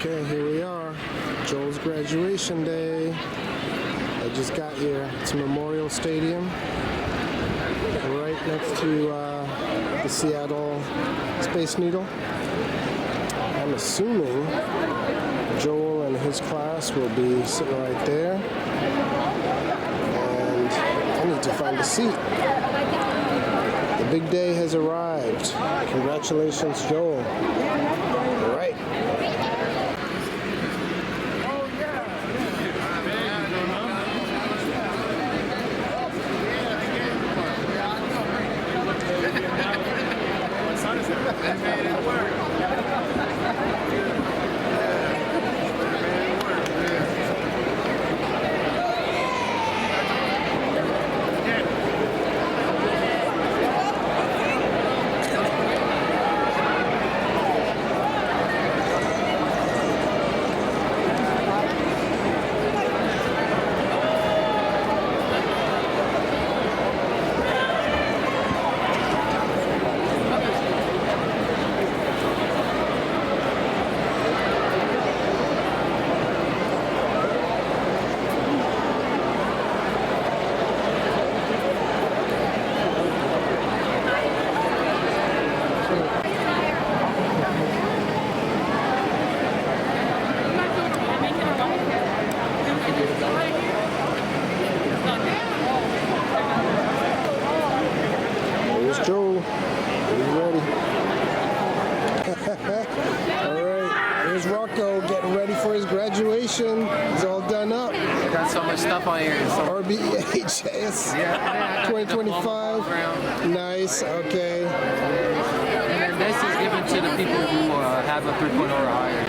Okay, here we are. Joel's graduation day. I just got here. It's Memorial Stadium, right next to the Seattle Space Needle. I'm assuming Joel and his class will be sitting right there. And I need to find a seat. The big day has arrived. Congratulations, Joel. All right. There's Joel. He's ready. All right. There's Rocco getting ready for his graduation. He's all done up. I got so much stuff on here. So RBHS 2025. Nice. Okay. And then this is given to the people who have a 3.0 or higher.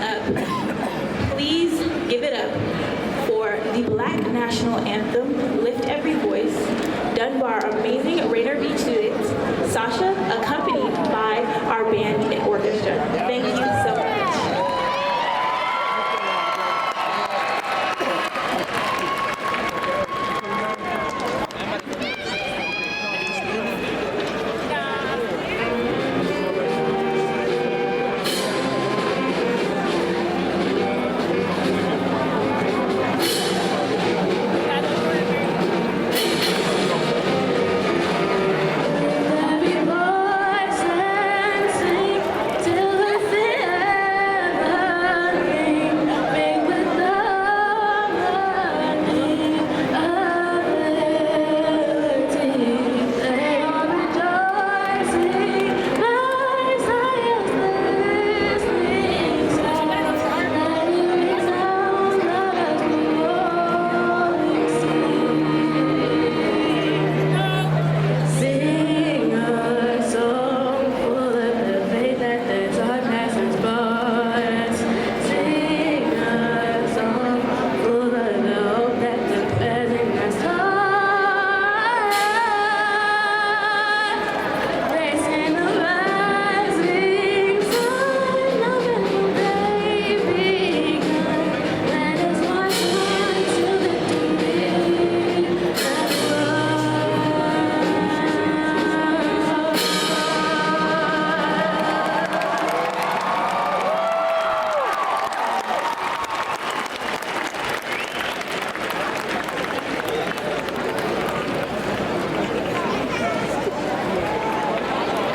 up, please give it up for the Black National Anthem, Lift Every Voice, done by our amazing Rainier Beach students, Sasha, accompanied by our band and orchestra. Thank you so much.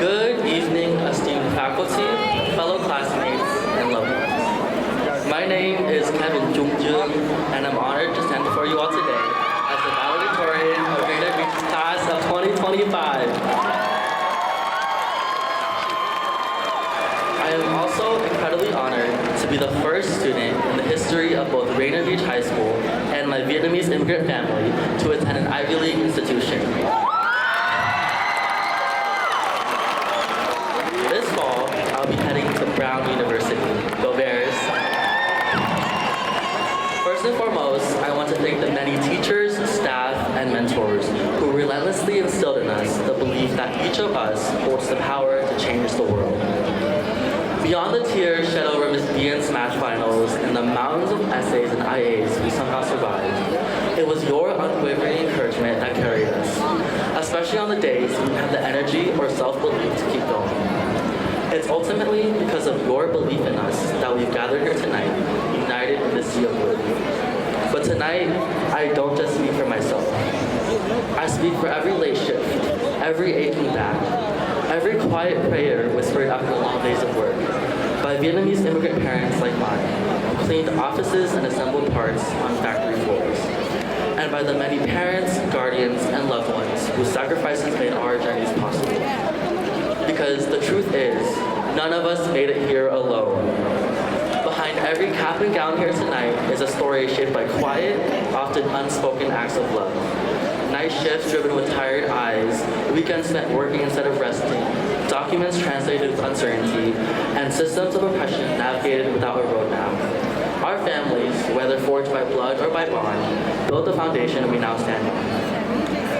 Good evening, esteemed faculty, fellow classmates, and loved ones. My name is Kevin Jungjun, and I'm honored to stand before you all today as the valedictorian of Rainier Beach's class of 2025. I am also incredibly honored to be the first student in the history of both Rainier Beach High School and my Vietnamese immigrant family to attend an Ivy League institution. This fall, I'll be heading to Brown University. Go Bears! First and foremost, I want to thank the many teachers, staff, and mentors who relentlessly instilled in us the belief that each of us holds the power to change the world. Beyond the tears shed over Miss Bian's match finals and the mountains of essays and IAs we somehow survived, it was your unwavering encouragement that carried us, especially on the days when you have the energy or self-belief to keep going. It's ultimately because of your belief in us that we've gathered here tonight, united in the sea of blue. But tonight, I don't just speak for myself. I speak for every late shift, every aching back, every quiet prayer whispered after long days of work by Vietnamese immigrant parents like mine who cleaned offices and assembled parts on factory floors, and by the many parents, guardians, and loved ones whose sacrifices made our journeys possible. Because the truth is, none of us made it here alone. Behind every cap and gown here tonight is a story shaped by quiet, often unspoken acts of love. Night shifts driven with tired eyes, weekends spent working instead of resting, documents translated with uncertainty, and systems of oppression navigated without a roadmap. Our families, whether forged by blood or by bond, built the foundation we now stand on.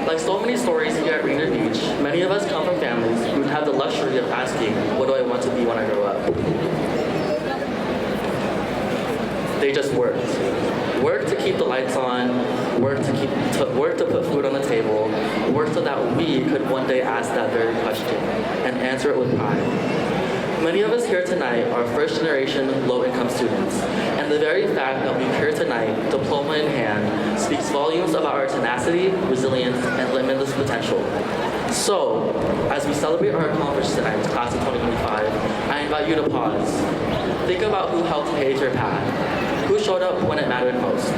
Like so many stories here at Rainier Beach, many of us come from families who have the luxury of asking, what do I want to be when I grow up? They just worked. Worked to keep the lights on, worked to put food on the table, worked so that we could one day ask that very question and answer it with pride. Many of us here tonight are first-generation low-income students, and the very fact that we're here tonight, diploma in hand, speaks volumes about our tenacity, resilience, and limitless potential. So, as we celebrate our accomplishments tonight, class of 2025, I invite you to pause. Think about who helped pave your path, who showed up when it mattered most.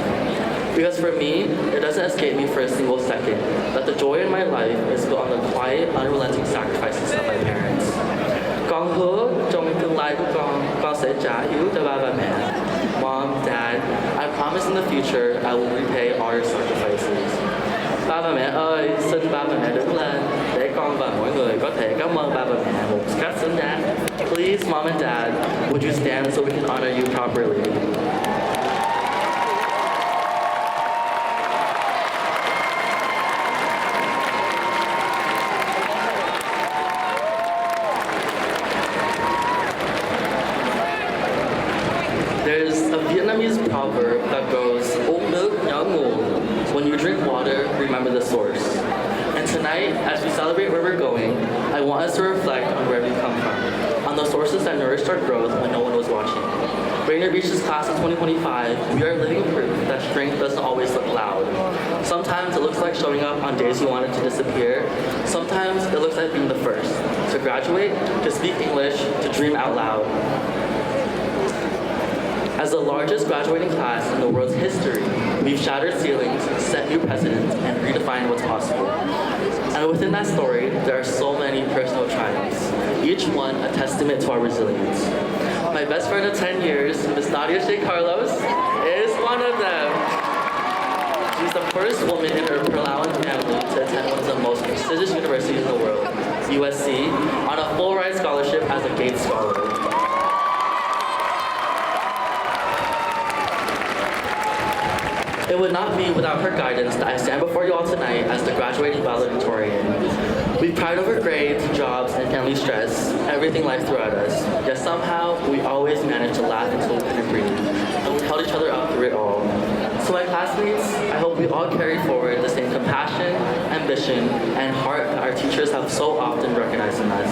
Because for me, it doesn't escape me for a single second that the joy in my life is built on the quiet, unrelenting sacrifices of my parents. Con hứa trong tương lai của con sẽ trả hiếu cho ba và mẹ. Mom, Dad, I promise in the future I will repay all your sacrifices. Ba và mẹ ơi, xin ba và mẹ đứng lên để con và mỗi người có thể cảm ơn ba và mẹ một cách xứng đáng. Please, Mom and Dad, would you stand so we can honor you properly? There's a Vietnamese proverb that goes, uống nước nhớ nguồn. When you drink water, remember the source. And tonight, as we celebrate where we're going, I want us to reflect on where we come from, on the sources that nourished our growth when no one was watching. Rainier Beach's class of 2025, we are living proof that strength doesn't always look loud. Sometimes it looks like showing up on days you wanted to disappear. Sometimes it looks like being the first, to graduate, to speak English, to dream out loud. As the largest graduating class in the world's history, we've shattered ceilings, set new precedents, and redefined what's possible. And within that story, there are so many personal triumphs, each one a testament to our resilience. My best friend of 10 years, Miss Nadia Shea Carlos, is one of them. She's the first woman in her Perlawan family to attend one of the most prestigious universities in the world, USC, on a full-ride scholarship as a Gates Scholar. It would not be without her guidance that I stand before you all tonight as the graduating valedictorian. We pride over grades, jobs, and family stress, everything life threw at us. Yet somehow, we always managed to laugh until we couldn't breathe, and we held each other up through it all. So my classmates, I hope we all carry forward the same compassion, ambition, and heart that our teachers have so often recognized in us.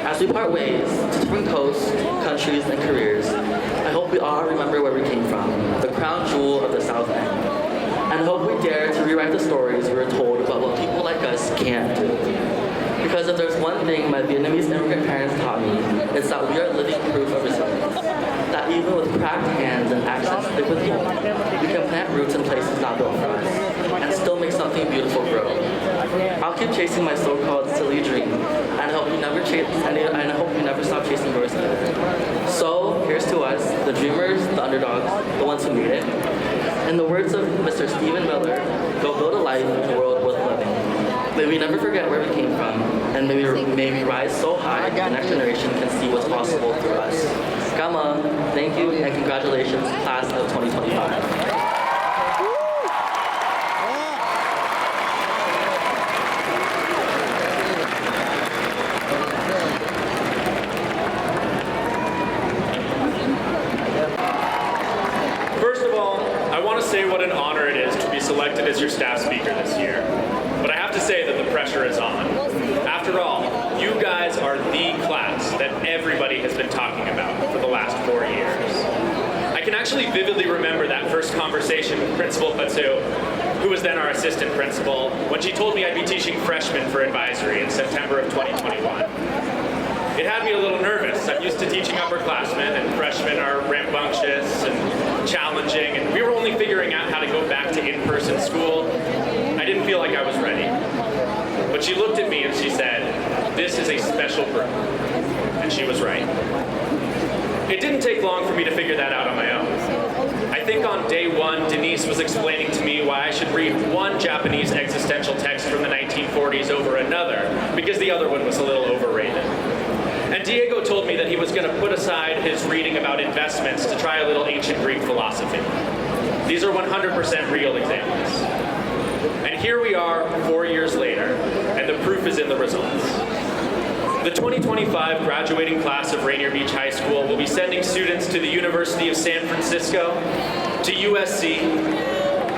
As we part ways to different coasts, countries, and careers, I hope we all remember where we came from, the crown jewel of the South End. And I hope we dare to rewrite the stories we were told about what people like us can't do. Because if there's one thing my Vietnamese immigrant parents taught me, it's that we are living proof of resilience. That even with cracked hands and accents thick with hope, we can plant roots in places not built for us, and still make something beautiful grow. I'll keep chasing my so-called silly dream, and I hope you never stop chasing yours either. So here's to us, the dreamers, the underdogs, the ones who made it. In the words of Mr. Stephen Miller, go build a life in a world worth living. May we never forget where we came from, and may we rise so high the next generation can see what's possible through us. Come on, thank you, and congratulations, class of 2025. Say what an honor it is to be selected as your staff speaker this year. But I have to say that the pressure is on. After all, you guys are the class that everybody has been talking about for the last 4 years. I can actually vividly remember that first conversation with Principal Patu, who was then our assistant principal, when she told me I'd be teaching freshmen for advisory in September of 2021. It had me a little nervous. I'm used to teaching upperclassmen, and freshmen are rambunctious and challenging, and we were only figuring out how to go back to in-person school. I didn't feel like I was ready. But she looked at me and she said, "This is a special group." And she was right. It didn't take long for me to figure that out on my own. I think on day one, Denise was explaining to me why I should read one Japanese existential text from the 1940s over another, because the other one was a little overrated. And Diego told me that he was going to put aside his reading about investments to try a little ancient Greek philosophy. These are 100% real examples. And here we are 4 years later, and the proof is in the results. The 2025 graduating class of Rainier Beach High School will be sending students to the University of San Francisco, to USC,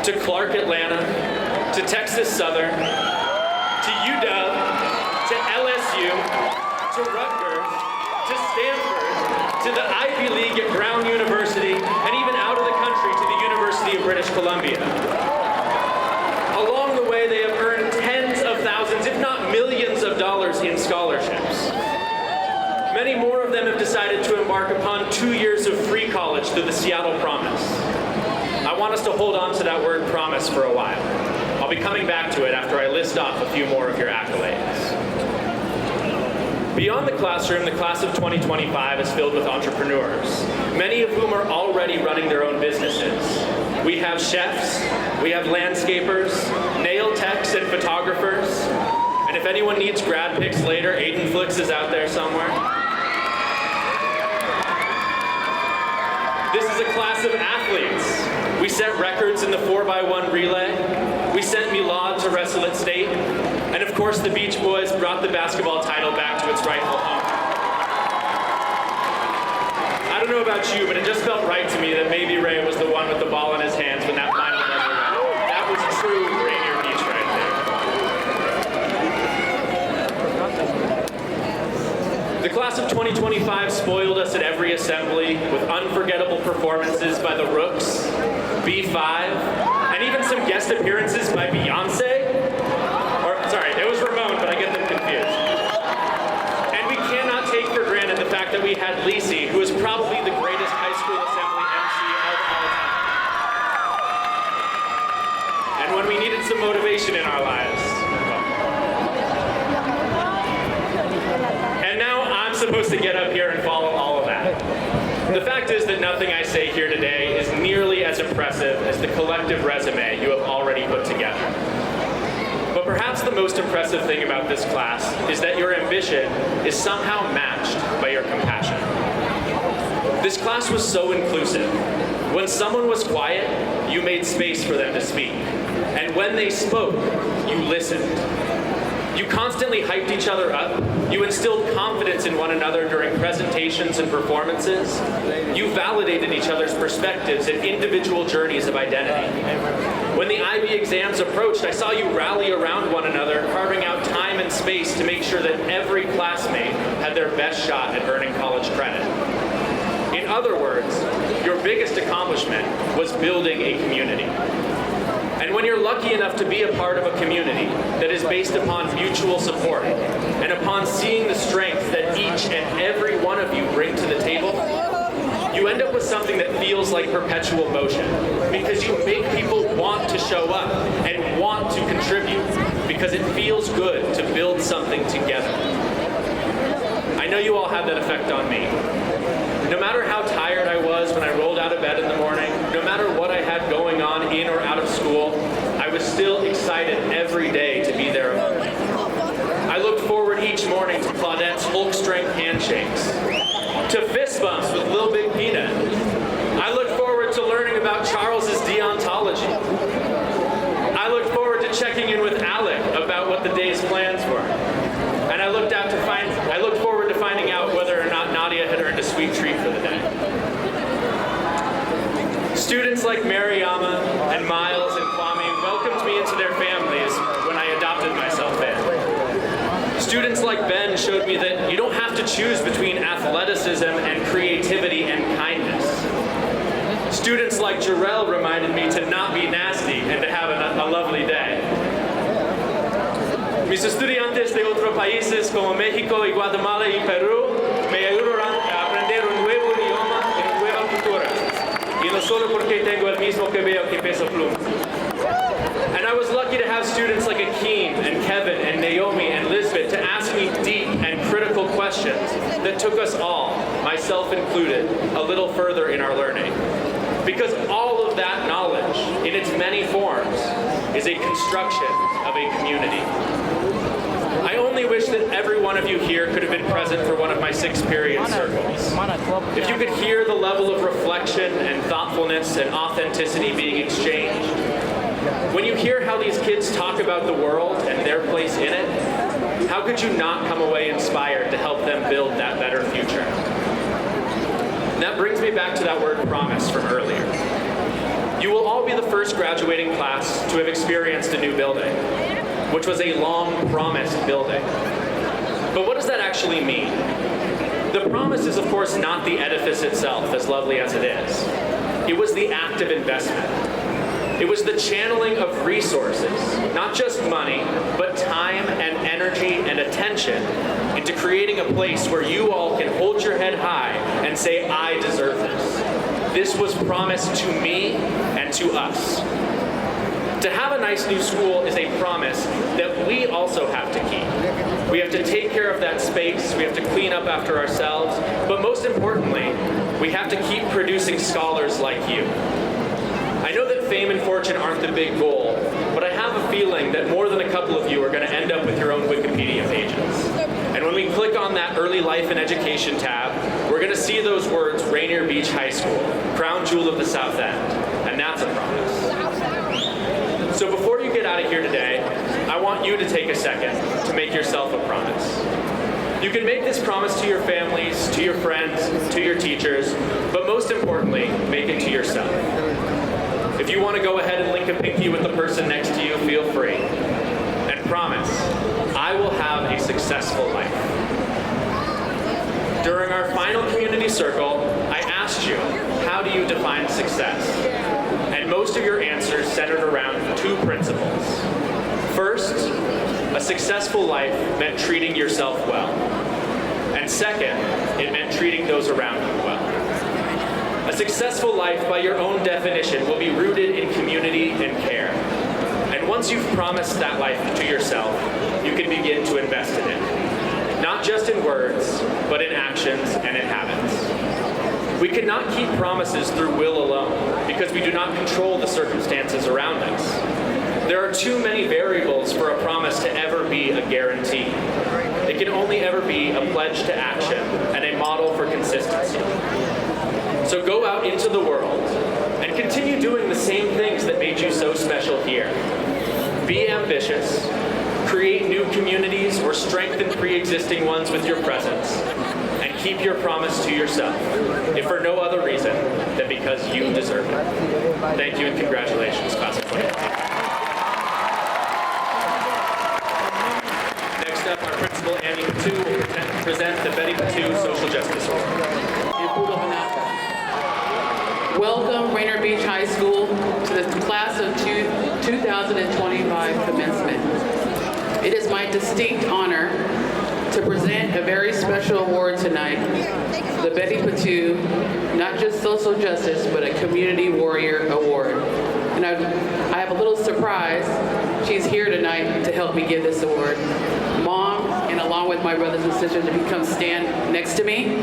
to Clark Atlanta, to Texas Southern, to UW, to LSU, to Rutgers, to Stanford, to the Ivy League at Brown University, and even out of the country to the University of British Columbia. Along the way, they have earned tens of thousands, if not millions of dollars in scholarships. Many more of them have decided to embark upon 2 years of free college through the Seattle Promise. I want us to hold on to that word promise for a while. I'll be coming back to it after I list off a few more of your accolades. Beyond the classroom, the class of 2025 is filled with entrepreneurs, many of whom are already running their own businesses. We have chefs, we have landscapers, nail techs and photographers, And if anyone needs grad pics later, Aiden Flicks is out there somewhere. This is a class of athletes. We set records in the 4x1 relay. We sent Milad to wrestle at state. And of course, the Beach Boys brought the basketball title back to its rightful home. I don't know about you, but it just felt right to me that maybe Ray was the one with the ball in his hands when that final buzzer went. That was true Rainier Beach right there. The class of 2025 spoiled us at every assembly with unforgettable performances by the Rooks, B5, and even some guest appearances by Beyonce. Or, sorry, it was Ramon, but I get them confused. And we cannot take for granted the fact that we had Lisi, who is probably the greatest high school assembly MC of all time. And when we needed some motivation in our lives. And now I'm supposed to get up here and follow all of that. The fact is that nothing I say here today is nearly as impressive as the collective resume you have already put together. But perhaps the most impressive thing about this class is that your ambition is somehow matched by your compassion. This class was so inclusive. When someone was quiet, you made space for them to speak. And when they spoke, you listened. You constantly hyped each other up. You instilled confidence in one another during presentations and performances. You validated each other's perspectives and individual journeys of identity. When the IB exams approached, I saw you rally around one another, carving out time and space to make sure that every classmate had their best shot at earning college credit. In other words, your biggest accomplishment was building a community. And when you're lucky enough to be a part of a community that is based upon mutual support and upon seeing the strength that each and every one of you bring to the table, you end up with something that feels like perpetual motion because you make people want to show up and want to contribute because it feels good to build something together. I know you all had that effect on me. No matter how tired I was when I rolled out of bed in the morning, no matter what I had going on in or out of school, I was still excited every day to be there among you. I looked forward each morning to Claudette's Hulk strength handshakes, to fist bumps with Lil Big Peanut. I looked forward to learning about Charles's deontology. I looked forward to checking in with Alec about what the day's plans were. And I looked forward to finding out whether or not Nadia had earned a sweet treat for the day. Students like Mariama and Miles and Kwame welcomed me into their families when I adopted myself in. Students like Ben showed me that you don't have to choose between athleticism and creativity and kindness. Students like Jarrell reminded me to not be nasty and to have a lovely day. Mis estudiantes de otros países como México y Guatemala y Perú me ayudaron a aprender un nuevo idioma y una nueva cultura. Y no solo porque tengo el mismo cabello que Peso Pluma. And I was lucky to have students like Akeem and Kevin and Naomi and Lisbeth to ask me deep and critical questions that took us all, myself included, a little further in our learning. Because all of that knowledge, in its many forms, is a construction of a community. I only wish that every one of you here could have been present for one of my 6 period circles. If you could hear the level of reflection and thoughtfulness and authenticity being exchanged, when you hear how these kids talk about the world and their place in it, how could you not come away inspired to help them build that better future? And that brings me back to that word promise from earlier. You will all be the first graduating class to have experienced a new building, which was a long-promised building. But what does that actually mean? The promise is, of course, not the edifice itself, as lovely as it is. It was the act of investment. It was the channeling of resources, not just money, but time and energy and attention into creating a place where you all can hold your head high and say, I deserve this. This was promised to me and to us. To have a nice new school is a promise that we also have to keep. We have to take care of that space, we have to clean up after ourselves, but most importantly, we have to keep producing scholars like you. I know that fame and fortune aren't the big goal, but I have a feeling that more than a couple of you are going to end up with your own Wikipedia pages. And when we click on that Early Life and Education tab, we're going to see those words, Rainier Beach High School, crown jewel of the South End. And that's a promise. So before you get out of here today, I want you to take a second to make yourself a promise. You can make this promise to your families, to your friends, to your teachers, but most importantly, make it to yourself. If you want to go ahead and link a pinky with the person next to you, feel free. And promise, I will have a successful life. During our final community circle, I asked you, how do you define success? And most of your answers centered around two principles. First, a successful life meant treating yourself well. And second, it meant treating those around you well. A successful life, by your own definition, will be rooted in community and care. And once you've promised that life to yourself, you can begin to invest in it. Not just in words, but in actions and in habits. We cannot keep promises through will alone, because we do not control the circumstances around us. There are too many variables for a promise to ever be a guarantee. It can only ever be a pledge to action and a model for consistency. So go out into the world and continue doing the same things that made you so special here. Be ambitious, create new communities or strengthen pre-existing ones with your presence, and keep your promise to yourself, if for no other reason than because you deserve it. Thank you and congratulations, Class of 2019. Next up, our Principal Annie Patu will present the Betty Patu Social Justice Award. Welcome, Rainier Beach High School, to the class of 2025 commencement. It is my distinct honor to present a very special award tonight, the Betty Patu, not just social justice, but a community warrior award. And I have a little surprise. She's here tonight to help me give this award. Mom, and along with my brothers and sisters, if you come stand next to me.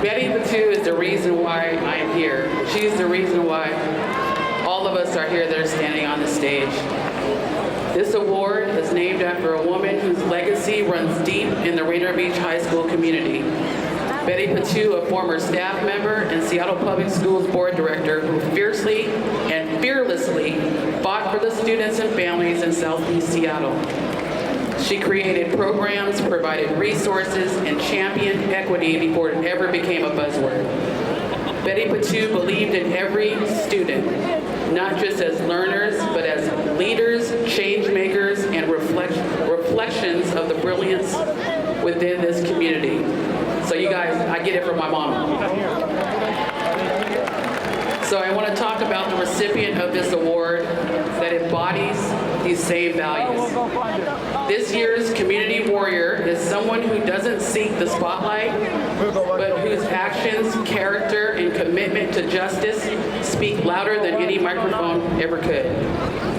Betty Patu is the reason why I am here. She's the reason why all of us are here that are standing on the stage. This award is named after a woman whose legacy runs deep in the Rainier Beach High School community. Betty Patu, a former staff member and Seattle Public Schools board director who fiercely and fearlessly fought for the students and families in Southeast Seattle. She created programs, provided resources, and championed equity before it ever became a buzzword. Betty Patu believed in every student, not just as learners, but as leaders, change makers, and reflections of the brilliance within this community. So you guys, I get it from my mom. So I want to talk about the recipient of this award that embodies these same values. This year's community warrior is someone who doesn't seek the spotlight, but whose actions, character, and commitment to justice speak louder than any microphone ever could.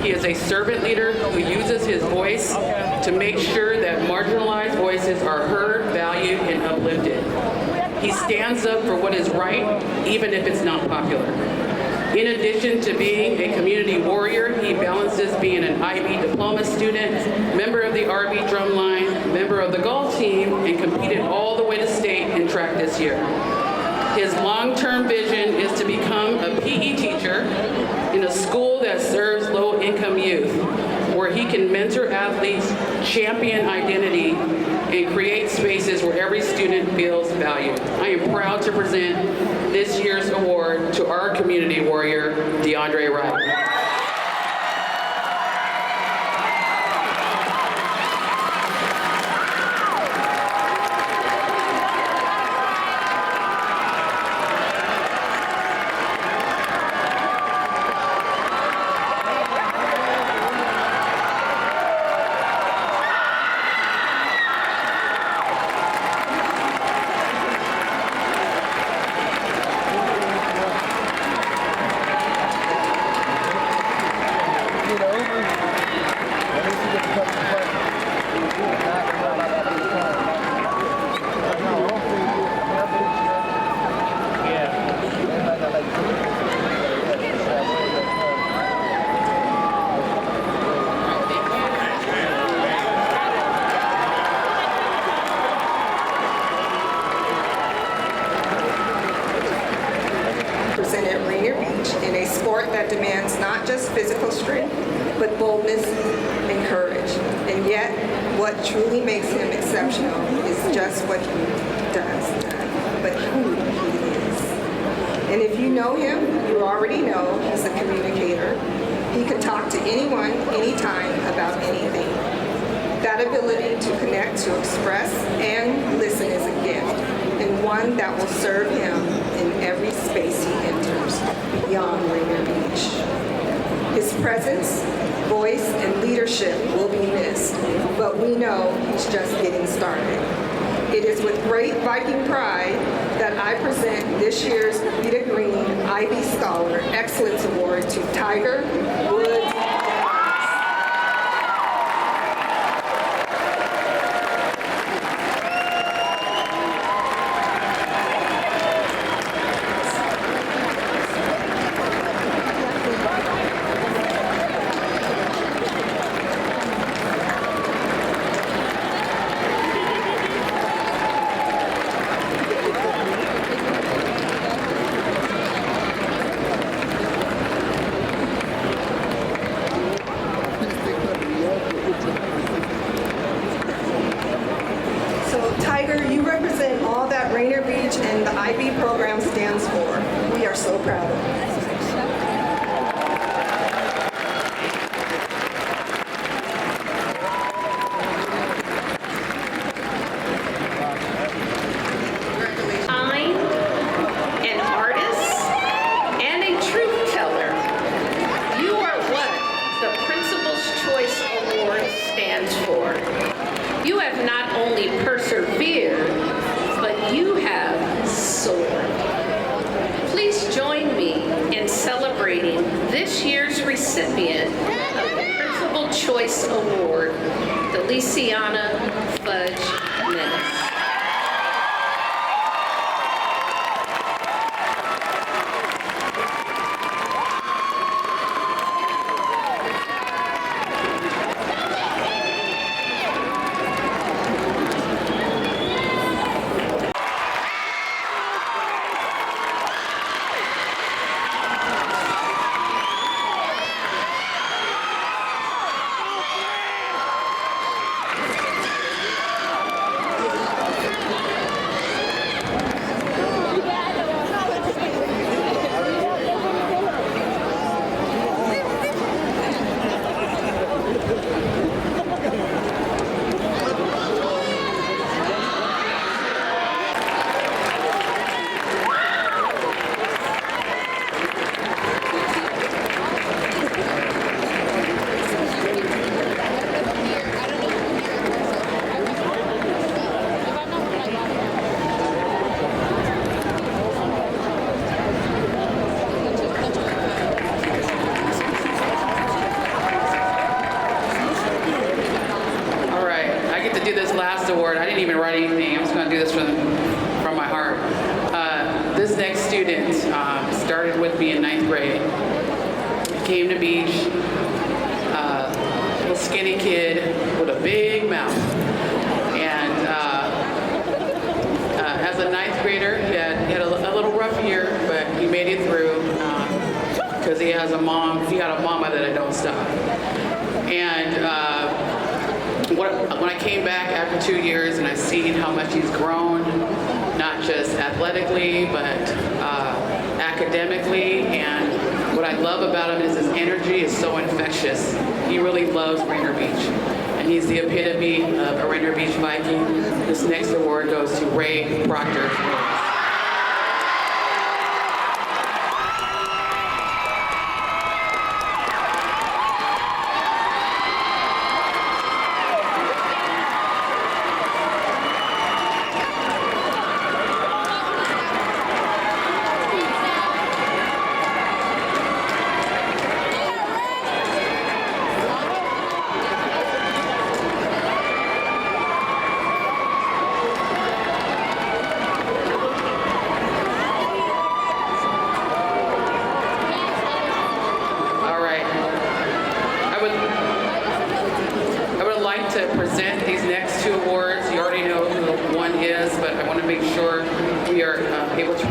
He is a servant leader who uses his voice to make sure that marginalized voices are heard, valued, and uplifted. He stands up for what is right, even if it's not popular. In addition to being a community warrior, he balances being an IB diploma student, member of the RB drumline, member of the golf team, and competed all the way to state in track this year. His long-term vision is to become a PE teacher in a school that serves low-income youth, where he can mentor athletes, champion identity, and create spaces where every student feels valued. I am proud to present this year's award to our community warrior, DeAndre Wright. sport that demands not just physical strength, but boldness and courage. And yet, what truly makes him exceptional is just what he does, but who he is. And if you know him, you already know he's a communicator. He can talk to anyone, anytime, about anything. That ability to connect, to express, and listen is a gift, and one that will serve him in every space he enters beyond Rainier Beach. His presence, voice, and leadership will be missed, but we know he's just getting started. It is with great Viking pride that I present this year's Rita Green Ivy Scholar Excellence Award to Tiger Woods. Tiger, you represent all that Rainier Beach and the IB program stands for. We are so proud of you. Kind, an artist, and a truth teller. You are what the Principal's Choice Award stands for. You have not only persevered, but you have soared. Please join me in celebrating this year's recipient of the Principal Choice Award, Deliciana Fudge Menace. Award. I didn't even write anything. I'm just going to do this from my heart. This next student started with me in 9th grade. Came to Beach, little skinny kid with a big mouth. And as a 9th grader, he had a little rough year, but he made it through because he got a mama that don't stop. And when I came back after 2 years and I seen how much he's grown, not just athletically, but academically, and what I love about him is his energy is so infectious. He really loves Rainier Beach, and he's the epitome of a Rainier Beach Viking. This next award goes to Ray Proctor.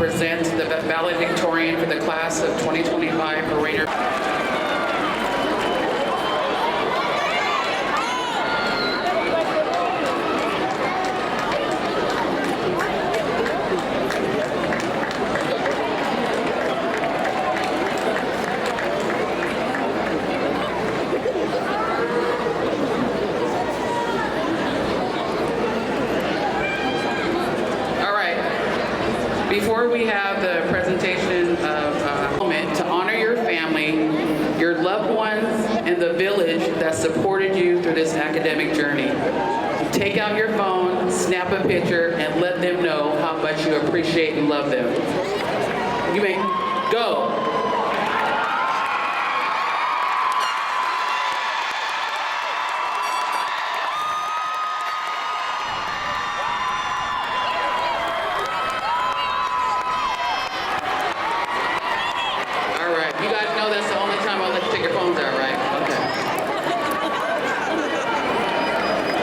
present the valedictorian for the class of 2025 for Rainier. Before we have the presentation of moment to honor your family, your loved ones, and the village that supported you through this academic journey. Take out your phone, snap a picture, and let them know how much you appreciate and love them. You may go.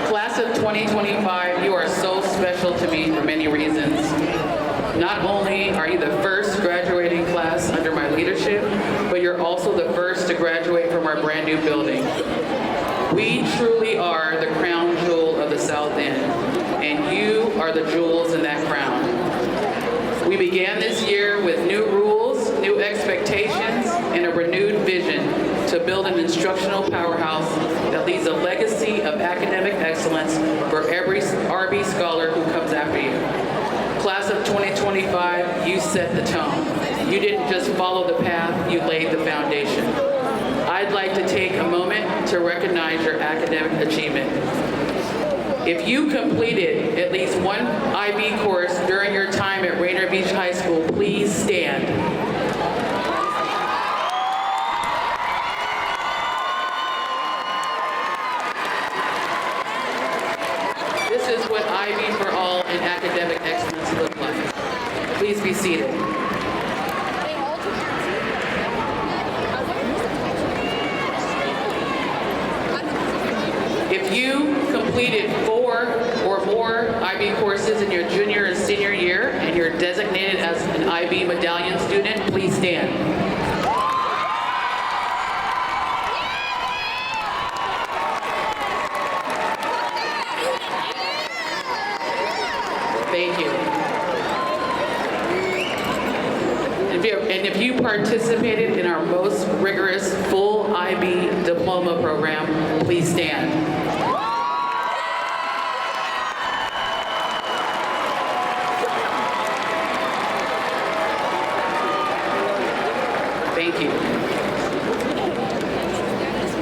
Class of 2025, you are so special to me for many reasons. Not only are you the first graduating class under my leadership, but you're also the first to graduate from our brand new building. We truly are the crown jewel of the South End, and you are the jewels in that crown. We began this year with new rules, new expectations, and a renewed vision to build an instructional powerhouse that leaves a legacy of academic excellence for every RB scholar who comes after you. Class of 2025, you set the tone. You didn't just follow the path, you laid the foundation. I'd like to take a moment to recognize your academic achievement. If you completed at least one IB course during your time at Rainier Beach High School, please stand. This is what IB for All and academic excellence look like. Please be seated. If you completed 4 or more IB courses in your junior and senior year and you're designated as an IB medallion student, please stand. Thank you. And if you participated in our most rigorous full IB diploma program, please stand. Thank you.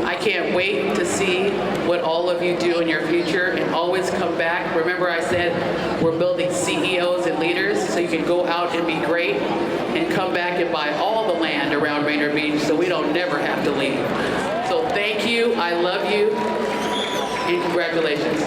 I can't wait to see what all of you do in your future, and always come back. Remember I said we're building CEOs and leaders, so you can go out and be great and come back and buy all the land around Rainier Beach so we don't never have to leave. So thank you, I love you, and congratulations.